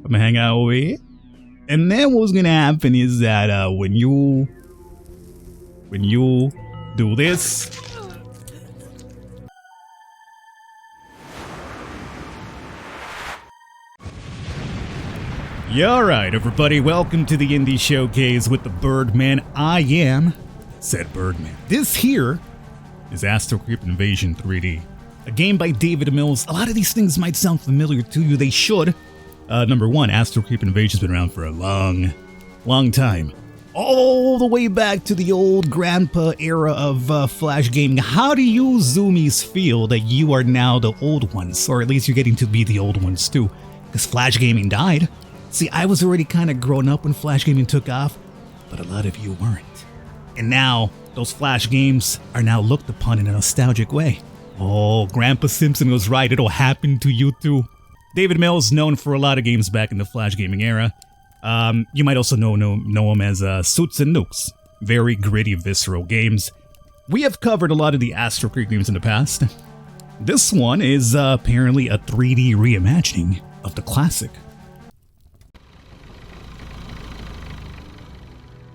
I'm gonna hang out over here. And then what's gonna happen is that when you do this, yeah, alright everybody, welcome to the Indie Showcase with the Birdman. I am said Birdman. This here is Astrocreep Invasion 3D, a game by David Mills. A lot of these things might sound familiar to you, they should. Number one, Astrocreep Invasion's been around for a long time. All the way back to the old grandpa era of Flash gaming. How do you zoomies feel that you are now the old ones? Or at least you're getting to be the old ones too. Because Flash gaming died. See, I was already kind of grown up when Flash gaming took off, but a lot of you weren't. And now, those Flash games are now looked upon in a nostalgic way. Oh, Grandpa Simpson was right, it'll happen to you too. David Mills, known for a lot of games back in the Flash gaming era. You might also know him as Suits and Nukes. Very gritty, visceral games. We have covered a lot of the Astrocreep games in the past. This one is apparently a 3D reimagining of the classic.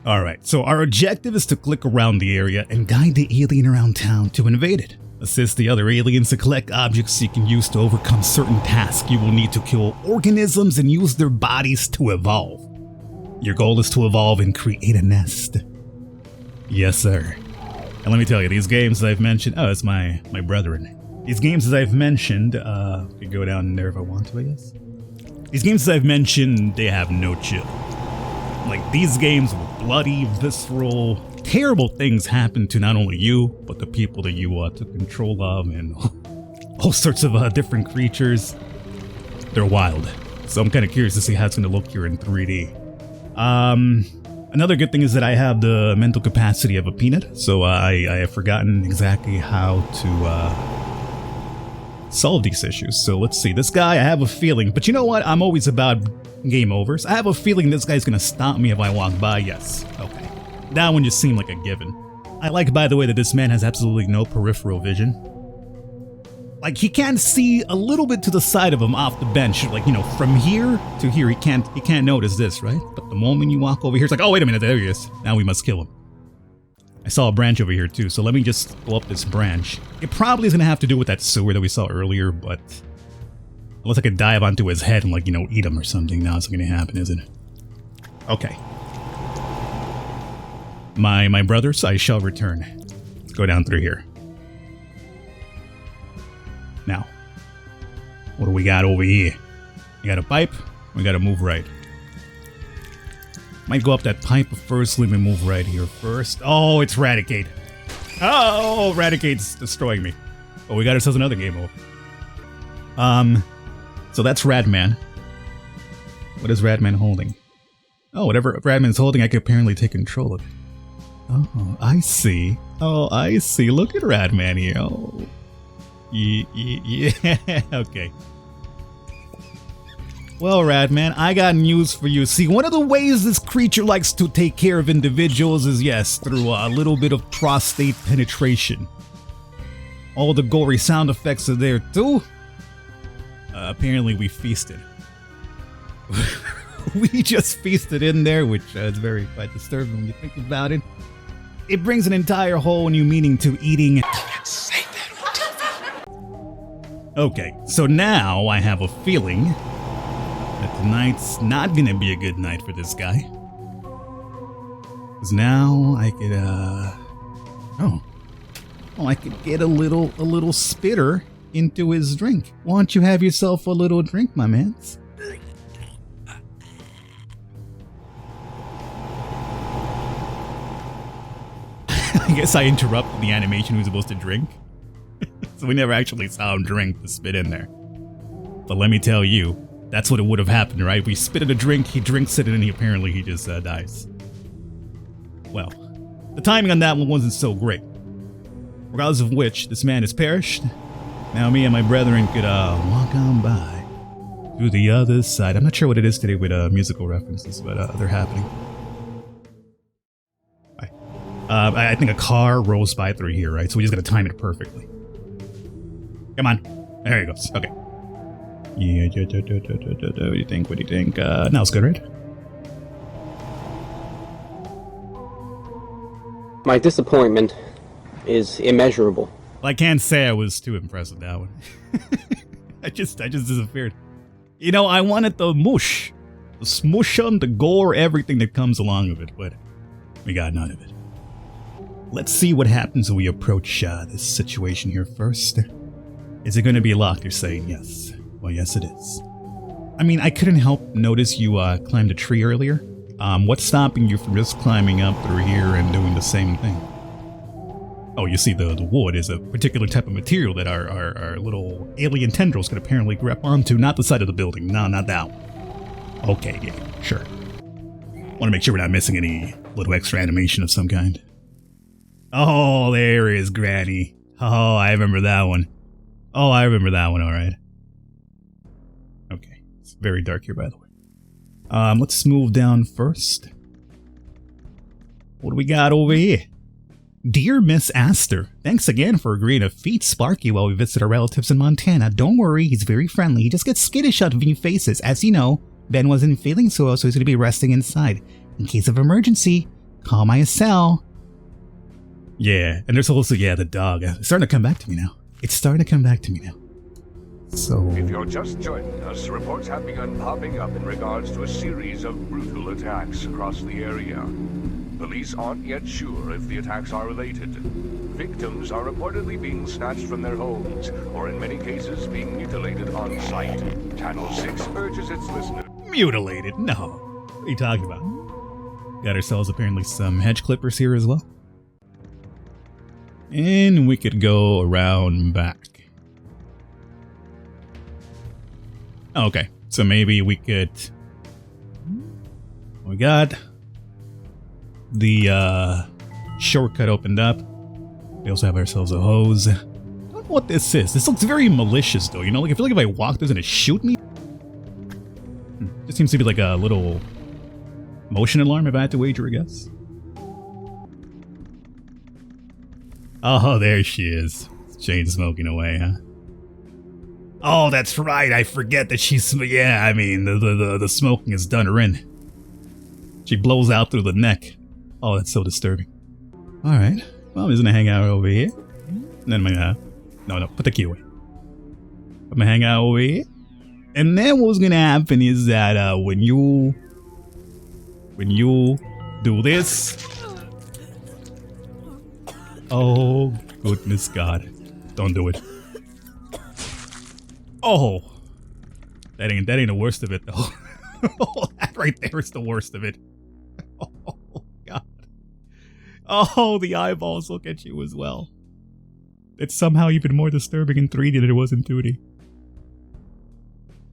Alright, so our objective is to click around the area and guide the alien around town to invade it. Assist the other aliens to collect objects you can use to overcome certain tasks. You will need to kill organisms and use their bodies to evolve. Your goal is to evolve and create a nest. Yes, sir. And let me tell you, these games I've mentioned... Oh, it's my brethren. These games, as I've mentioned... I could go down there if I want to, I guess. These games, as I've mentioned, they have no chill. Like, these games were bloody, visceral, terrible things happen to not only you, but the people that you took control of, and all sorts of different creatures. They're wild. So I'm kind of curious to see how it's going to look here in 3D. Another good thing is that I have the mental capacity of a peanut, so I have forgotten exactly how to solve these issues. So let's see. This guy, I have a feeling, but you know what? I'm always about game overs. I have a feeling this guy's gonna stop me if I walk by. Yes. Okay. That one just seemed like a given. I like, by the way, that this man has absolutely no peripheral vision. Like, he can't see a little bit to the side of him off the bench. Like, you know, from here to here, he can't notice this, right? But the moment you walk over here, it's like, oh, wait a minute, there he is. Now we must kill him. I saw a branch over here too, so let me just go up this branch. It probably is gonna have to do with that sewer that we saw earlier, but unless I could dive onto his head and, like, you know, eat him or something. Now it's not gonna happen, is it? Okay. My brothers, I shall return. Let's go down through here. Now, what do we got over here? We got a pipe. We gotta move right. Might go up that pipe first. Let me move right here first. Oh, it's Radicate. Oh, Radicate's destroying me. Oh, we got ourselves another game over. So that's Radman. What is Radman holding? Oh, whatever Radman's holding, I can apparently take control of it. Oh, I see. Oh, I see. Look at Radman here. Oh. Yeah, okay. Well, Radman, I got news for you. See, one of the ways this creature likes to take care of individuals is, yes, through a little bit of prostate penetration. All the gory sound effects are there, too. Apparently we feasted. We just feasted in there, which is very quite disturbing when you think about it. It brings an entire whole new meaning to eating. Say that on TV. Okay, so now I have a feeling that tonight's not gonna be a good night for this guy. Cause now I could I could get a little spitter into his drink. Why don't you have yourself a little drink, my mans? I guess I interrupted the animation he was supposed to drink. So we never actually saw him drink the spit in there. But let me tell you, that's what it would have happened, right? We spit in a drink, he drinks it, and then apparently he just dies. Well, the timing on that one wasn't so great. Regardless of which, this man has perished. Now me and my brethren could walk on by to the other side. I'm not sure what it is today with musical references, but they're happening. I think a car rolls by through here, right? So we just gotta time it perfectly. Come on. There he goes. Okay. Yeah, what do you think? What do you think? Now it's good, right? My disappointment is immeasurable. Well, I can't say I was too impressed with that one. I just disappeared. You know, I wanted the mush. The smush on, the gore, everything that comes along with it, but we got none of it. Let's see what happens when we approach this situation here first. Is it going to be locked? You're saying yes. Well, yes it is. I mean, I couldn't help notice you climbed a tree earlier. What's stopping you from just climbing up through here and doing the same thing? Oh, you see, the wood is a particular type of material that our little alien tendrils could apparently grab onto, not the side of the building. No, not that one. Okay, yeah, sure. Want to make sure we're not missing any little extra animation of some kind. Oh, there is Granny. Oh, I remember that one. Oh, I remember that one, alright. Okay, it's very dark here, by the way. Let's move down first. What do we got over here? Dear Miss Astor, thanks again for agreeing to feed Sparky while we visit our relatives in Montana. Don't worry, he's very friendly. He just gets skittish out of new faces. As you know, Ben wasn't feeling so well, so he's going to be resting inside. In case of emergency, call my cell. Yeah, and there's also, yeah, the dog. It's starting to come back to me now. It's starting to come back to me now. So... If you're just joining us, reports have begun popping up in regards to a series of brutal attacks across the area. Police aren't yet sure if the attacks are related. Victims are reportedly being snatched from their homes, or in many cases being mutilated on site. Channel 6 urges its listeners... Mutilated? No. What are you talking about? Got ourselves apparently some hedge clippers here as well. And we could go around back. Okay, so maybe we could... We got the shortcut opened up. We also have ourselves a hose. I don't know what this is. This looks very malicious though, you know? Like I feel like if I walk this, it's gonna shoot me. This seems to be like a little motion alarm if I had to wager a guess. Oh, there she is. Chain smoking away, huh? Oh, that's right. I forget that she's... Yeah, I mean, the smoking has done her in. She blows out through the neck. Oh, that's so disturbing. Alright. Well, I'm just gonna hang out over here. And then I'm gonna... No, put the key away. I'm gonna hang out over here. And then what's gonna happen is that when you do this... Oh, goodness God. Don't do it. Oh. That ain't the worst of it, though. Oh, that right there is the worst of it. Oh, God. Oh, the eyeballs look at you as well. It's somehow even more disturbing in 3D than it was in 2D.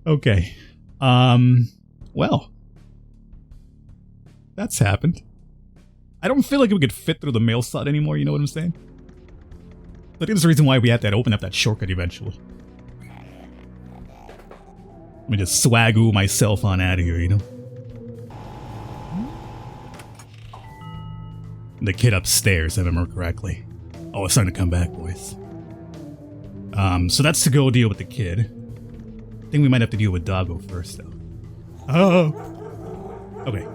Okay. Well. That's happened. I don't feel like we could fit through the mail slot anymore, you know what I'm saying? I think that's the reason why we had to open up that shortcut eventually. Let me just swagoo myself on out of here, you know? The kid upstairs, if I remember correctly. Oh, it's starting to come back, boys. So that's to go deal with the kid. I think we might have to deal with Doggo first, though. Oh! Okay.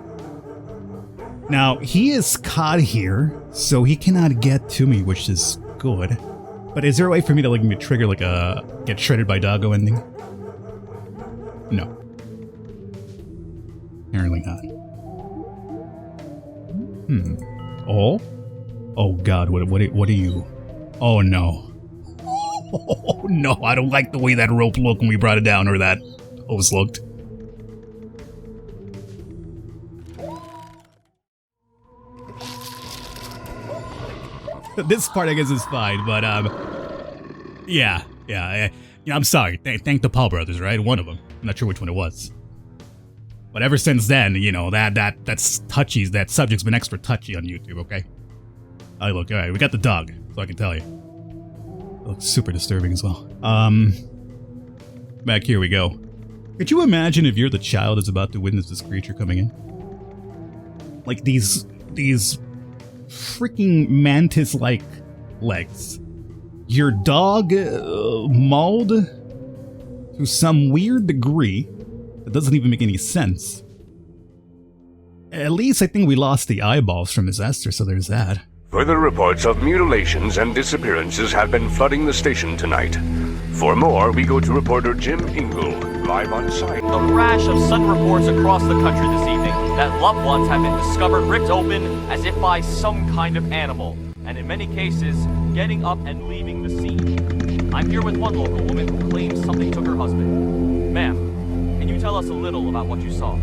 Now, he is caught here, so he cannot get to me, which is good. But is there a way for me to, like, trigger, like, a get shredded by Doggo ending? No. Apparently not. Oh? Oh, God, what are you? Oh, no. Oh, no, I don't like the way that rope looked when we brought it down, or that hose looked. This part, I guess, is fine, but, yeah, I'm sorry. Thank the Paul brothers, right? One of them. I'm not sure which one it was. But ever since then, you know, that's touchy. That subject's been extra touchy on YouTube, okay? Oh, look, alright, we got the dog, so I can tell you. It looks super disturbing as well. Back here we go. Could you imagine if you're the child that's about to witness this creature coming in? Like, these freaking mantis-like legs. Your dog mauled to some weird degree that doesn't even make any sense. At least I think we lost the eyeballs from Miss Esther, so there's that. Further reports of mutilations and disappearances have been flooding the station tonight. For more, we go to reporter Jim Ingle, live on site. The rash of sudden reports across the country this evening that loved ones have been discovered ripped open as if by some kind of animal, and in many cases, getting up and leaving the scene. I'm here with one local woman who claims something took her husband. Ma'am, can you tell us a little about what you saw?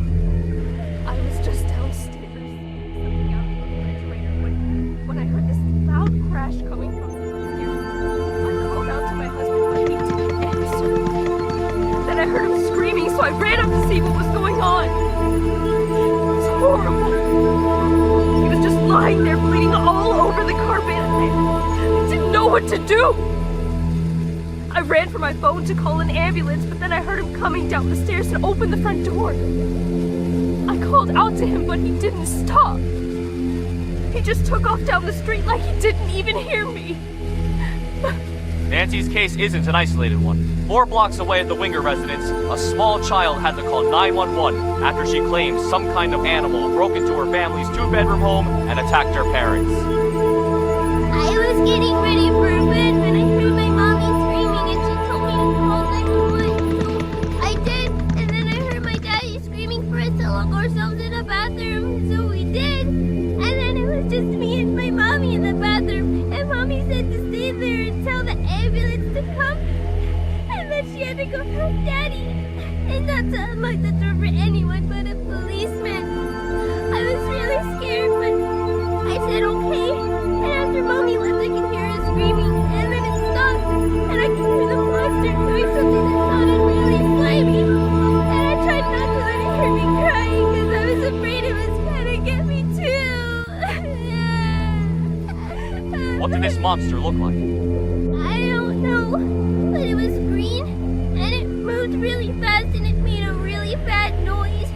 I was just downstairs, something out of the refrigerator, when I heard this loud crash coming from the upstairs. I called out to my husband, but he didn't answer. Then I heard him screaming, so I ran up to see what was going on. It was horrible. He was just lying there, bleeding all over the carpet, and I didn't know what to do. I ran for my phone to call an ambulance, but then I heard him coming down the stairs and open the front door. I called out to him, but he didn't stop. He just took off down the street like he didn't even hear me. Nancy's case isn't an isolated one. 4 blocks away at the Winger residence, a small child had to call 911 after she claimed some kind of animal broke into her family's 2-bedroom home and attacked her parents. I was getting ready for bed when I heard my mommy screaming and she told me to call 911. So I did, and then I heard my daddy screaming for us to lock ourselves in the bathroom, so we did. And then it was just me and my mommy in the bathroom, and mommy said to stay there and tell the ambulance to come. And then she had to go help daddy, and not to unlock the door for anyone but a policeman. I was really scared, but I said okay. And after mommy left, I could hear her screaming, and then it stopped, and I could hear the monster doing something that sounded really slimy. And I tried not to let it hear me crying, because I was afraid it was gonna get me too. What did this monster look like? I don't know, but it was green, and it moved really fast, and it made a really bad noise.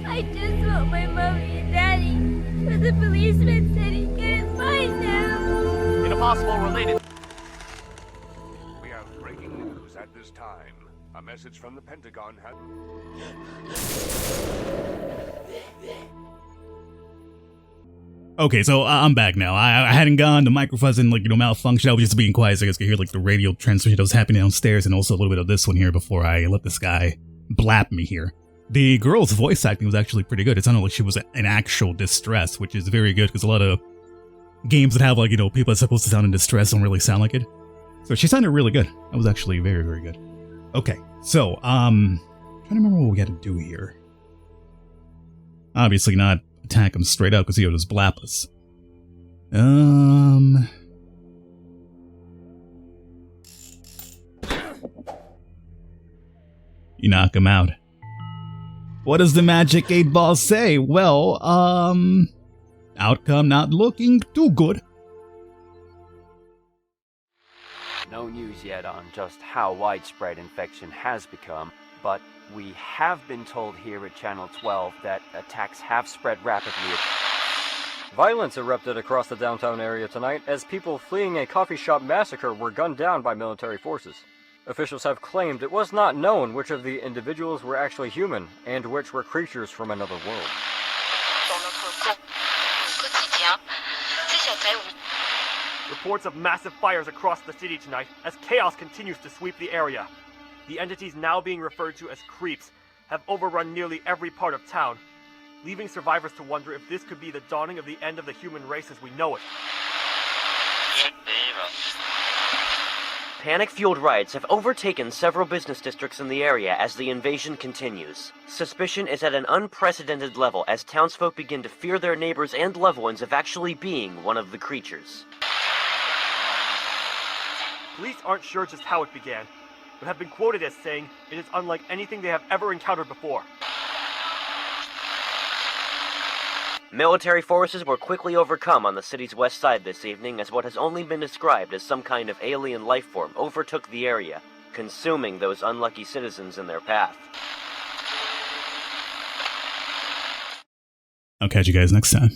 I just want my mommy and daddy, but the policeman said he couldn't find them. In a possible related... We have breaking news at this time. A message from the Pentagon has... Okay, so I'm back now. I hadn't gone, the microphone didn't, malfunction. I was just being quiet so you guys could hear, the radio transmission that was happening downstairs and also a little bit of this one here before I let this guy blap me here. The girl's voice acting was actually pretty good. It sounded like she was in actual distress, which is very good because a lot of games that have, people that's supposed to sound in distress don't really sound like it. So she sounded really good. That was actually very, very good. Okay, so, trying to remember what we got to do here. Obviously not attack him straight up because he'll just blap us. You knock him out. What does the magic 8 ball say? Well, outcome not looking too good. No news yet on just how widespread infection has become, but we have been told here at Channel 12 that attacks have spread rapidly. Violence erupted across the downtown area tonight as people fleeing a coffee shop massacre were gunned down by military forces. Officials have claimed it was not known which of the individuals were actually human and which were creatures from another world. Reports of massive fires across the city tonight as chaos continues to sweep the area. The entities now being referred to as creeps have overrun nearly every part of town, leaving survivors to wonder if this could be the dawning of the end of the human race as we know it. Panic-fueled riots have overtaken several business districts in the area as the invasion continues. Suspicion is at an unprecedented level as townsfolk begin to fear their neighbors and loved ones of actually being one of the creatures. Police aren't sure just how it began, but have been quoted as saying it is unlike anything they have ever encountered before. Military forces were quickly overcome on the city's west side this evening as what has only been described as some kind of alien life form overtook the area, consuming those unlucky citizens in their path. I'll catch you guys next time.